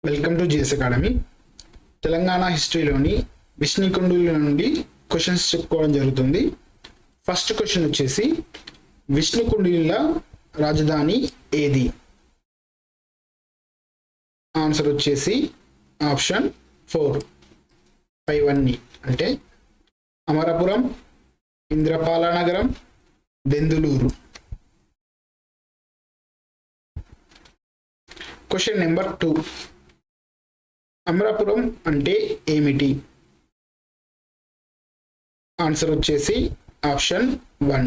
Welcome to GS academy. Telangana హిస్టరీలోని విష్ణుకుండిల నుండి క్వశ్చన్స్ చెప్పుకోవడం జరుగుతుంది. ఫస్ట్ క్వశ్చన్ వచ్చేసి విష్ణుకుండిల రాజధాని ఏది? ఆన్సర్ వచ్చేసి ఆప్షన్ 4 పైవన్నీ అంటే అమరపురం, ఇంద్రపాలనగరం, దెందులూరు. క్వశ్చన్ నెంబర్ 2, అమరాపురం అంటే ఏమిటి? ఆన్సర్ వచ్చేసి ఆప్షన్ 1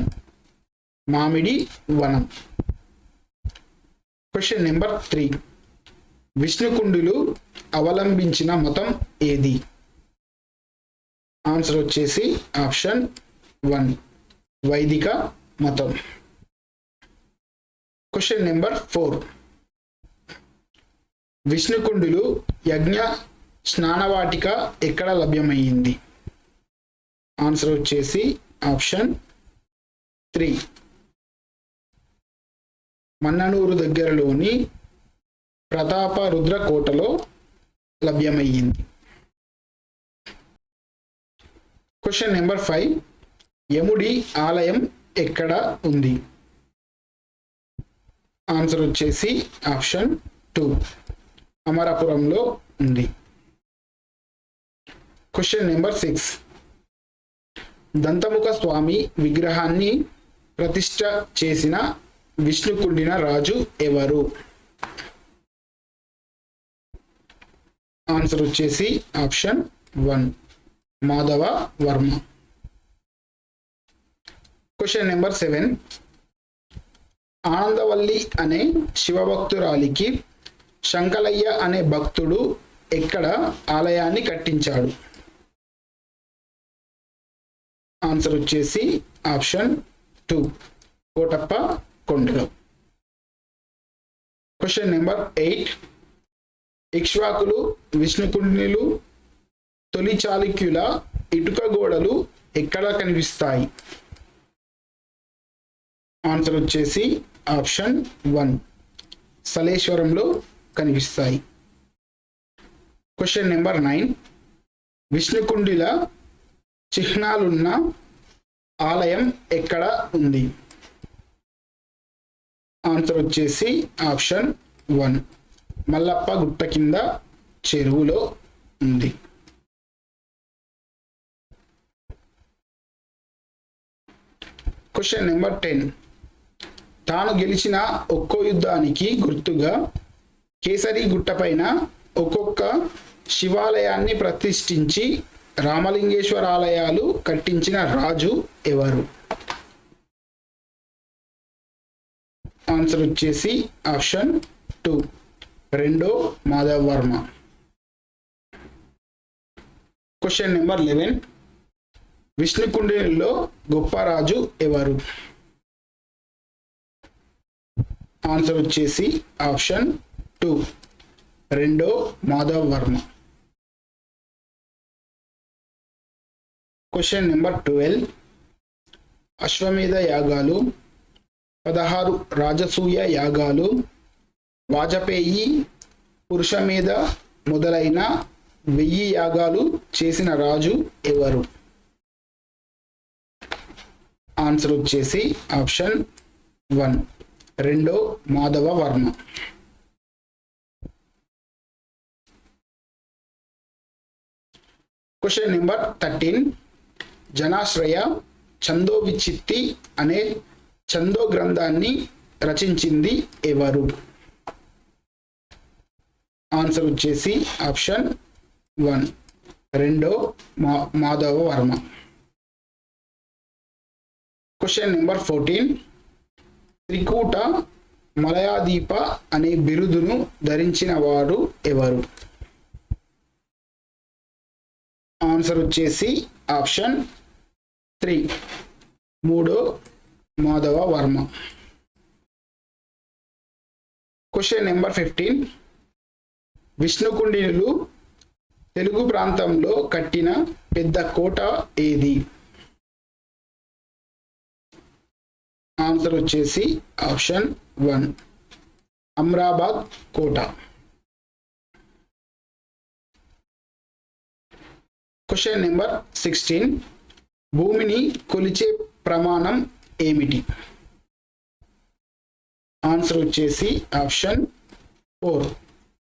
మామిడి వనం. క్వశ్చన్ నెంబర్ 3, విష్ణుకుండిలు అవలంబించిన మతం ఏది? ఆన్సర్ వచ్చేసి ఆప్షన్ 1 వైదిక మతం. క్వశ్చన్ నెంబర్ 4, విష్ణుకుండిలు యజ్ఞ స్నానవాటిక ఎక్కడ లభ్యమయ్యింది? ఆన్సర్ వచ్చేసి ఆప్షన్ 3 మన్ననూరు దగ్గరలోని ప్రతాప రుద్ర కోటలో లభ్యమయ్యింది. క్వశ్చన్ నెంబర్ 5, యముడి ఆలయం ఎక్కడ ఉంది? ఆన్సర్ వచ్చేసి ఆప్షన్ 2 అమరాపురంలో ఉంది. క్వశ్చన్ నెంబర్ 6, దంతముఖ స్వామి విగ్రహాన్ని ప్రతిష్ఠ చేసిన విష్ణుకుండిన రాజు ఎవరు? ఆన్సర్ వచ్చేసి option 1 Madhava Varma. Question number 7, Anandavalli అనే శివభక్తురాలికి శంకలయ్య అనే భక్తుడు ఎక్కడ ఆలయాన్ని కట్టించాడు? ఆన్సర్ వచ్చేసి ఆప్షన్ 2 కోటప్ప కొండలో. క్వశ్చన్ నెంబర్ 8, ఇక్ష్వాకులు విష్ణుకుండినులు తొలి చాళుక్యుల ఇటుక గోడలు ఎక్కడ కనిపిస్తాయి? ఆన్సర్ వచ్చేసి ఆప్షన్ 1 సలేశ్వరంలో కనిపిస్తాయి. క్వశ్చన్ నెంబర్ 9, విష్ణుకుండిల చిహ్నాలున్న ఆలయం ఎక్కడ ఉంది? ఆన్సర్ వచ్చేసి ఆప్షన్ 1 మల్లప్ప గుట్ట కింద చెరువులో ఉంది. క్వశ్చన్ నెంబర్ 10, తాను గెలిచిన ఒక్కో యుద్ధానికి గుర్తుగా కేసరి గుట్టపైన ఒక్కొక్క శివాలయాన్ని ప్రతిష్ఠించి రామలింగేశ్వర ఆలయాలు కట్టించిన రాజు ఎవరు? ఆన్సర్ వచ్చేసి ఆప్షన్ 2 రెండో మాధవ వర్మ. క్వశ్చన్ నెంబర్ 11, విష్ణుకుండిలో గొప్ప రాజు ఎవరు? ఆన్సర్ వచ్చేసి ఆప్షన్ 2 రెండో మాధవ వర్మ. క్వశ్చన్ నెంబర్ 12, అశ్వమేధ యాగాలు, 16 రాజసూయ యాగాలు, వాజపేయి పురుషమేధ మొదలైన 1000 యాగాలు చేసిన రాజు ఎవరు? ఆన్సర్ వచ్చేసి ఆప్షన్ 1 రెండో మాధవ వర్మ. క్వశ్చన్ నెంబర్ 13, జనాశ్రయ ఛందో విచ్చిత్తి అనే ఛందో గ్రంథాన్ని రచించింది ఎవరు? ఆన్సర్ వచ్చేసి ఆప్షన్ 1 రెండో మాధవ వర్మ. క్వశ్చన్ నెంబర్ 14, త్రికూట మలయాదీప అనే బిరుదును ధరించిన వారు ఎవరు? ఆన్సర్ వచ్చేసి ఆప్షన్ 3 మూడో మాధవ వర్మ. క్వశ్చన్ నెంబర్ 15, విష్ణుకుండినులు తెలుగు ప్రాంతంలో కట్టిన పెద్ద కోట ఏది? ఆన్సర్ వచ్చేసి ఆప్షన్ 1 అమ్రాబాద్ కోట. Question number 16. భూమిని కొలిచే ప్రమాణం ఏమిటి? ఆన్సర్ వచ్చేసి ఆప్షన్ 4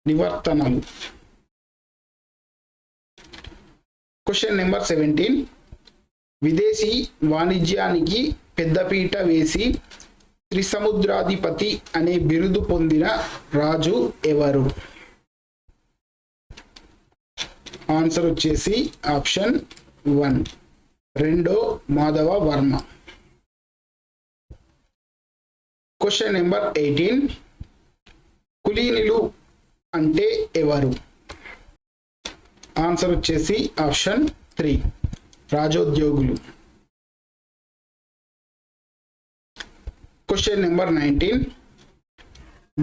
నివర్తనలు. Question number 17. విదేశీ వాణిజ్యానికి పెద్దపీట వేసి త్రిసముద్రాధిపతి అనే బిరుదు పొందిన రాజు ఎవరు? ఆన్సర్ వచ్చేసి ఆప్షన్ 1 రెండో మాధవ వర్మ. Question number 18. కులీనులు అంటే ఎవరు? ఆన్సర్ వచ్చేసి ఆప్షన్ 3 రాజోద్యోగులు. Question number 19.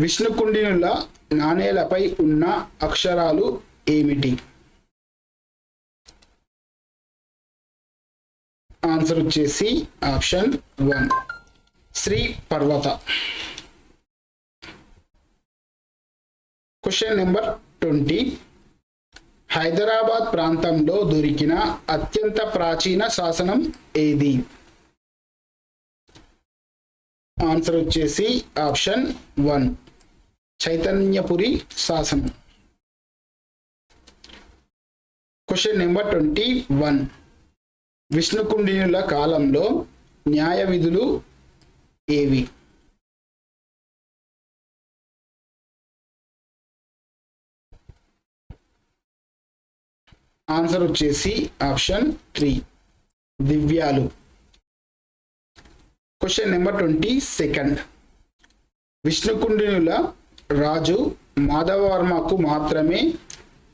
విష్ణుకుండినుల నాణేలపై ఉన్న అక్షరాలు ఏమిటి? ఆన్సర్ వచ్చేసి ఆప్షన్ 1 శ్రీ పర్వత. Question number 20. హైదరాబాద్ ప్రాంతంలో దొరికిన అత్యంత ప్రాచీన శాసనం ఏది? ఆన్సర్ వచ్చేసి ఆప్షన్ 1 చైతన్యపురి శాసనం. Question number 21. విష్ణుకుండినుల కాలంలో న్యాయ విధులు ఏవి? ఆన్సర్ వచ్చేసి ఆప్షన్ 3 దివ్యాలు. Question number 22. విష్ణుకుండినుల రాజు మాధవవర్మకు మాత్రమే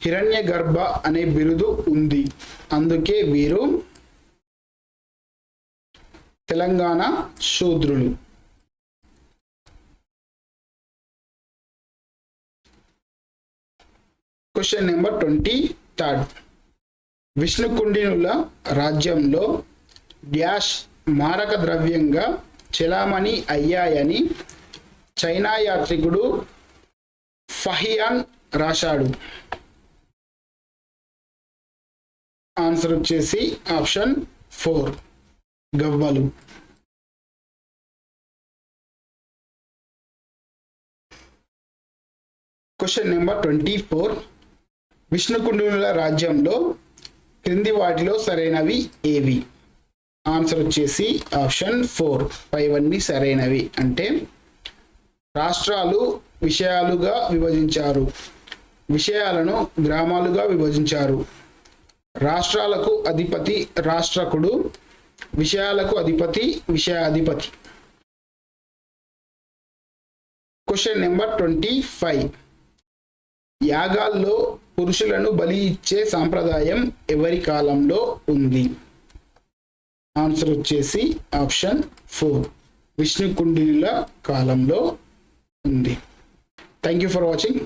హిరణ్యగర్భ అనే బిరుదు ఉంది, అందుకే వీరు తెలంగాణ శూద్రులు. Question number 23. విష్ణుకుండినుల రాజ్యంలో డ్యాష్ మారక ద్రవ్యంగా చెలామణి అయ్యాయని చైనా యాత్రికుడు ఫహియాన్ రాశాడు. ఆన్సర్ వచ్చేసి ఆప్షన్ 4 గవ్వలు. Question number 24. విష్ణుకుండినుల రాజ్యంలో క్రింది వాటిలో సరైనవి ఏవి? ఆన్సర్ వచ్చేసి ఆప్షన్ 4 పైవన్నీ సరైనవి. అంటే రాష్ట్రాలు విషయాలుగా విభజించారు, విషయాలను గ్రామాలుగా విభజించారు, రాష్ట్రాలకు అధిపతి రాష్ట్రకుడు, విషయాలకు అధిపతి విషయాధిపతి. Question number 25. యాగాల్లో పురుషులను బలి ఇచ్చే సాంప్రదాయం ఎవరి కాలంలో ఉంది? ఆన్సర్ వచ్చేసి ఆప్షన్ 4 విష్ణుకుండినుల కాలంలో ఉంది. Thank you for watching.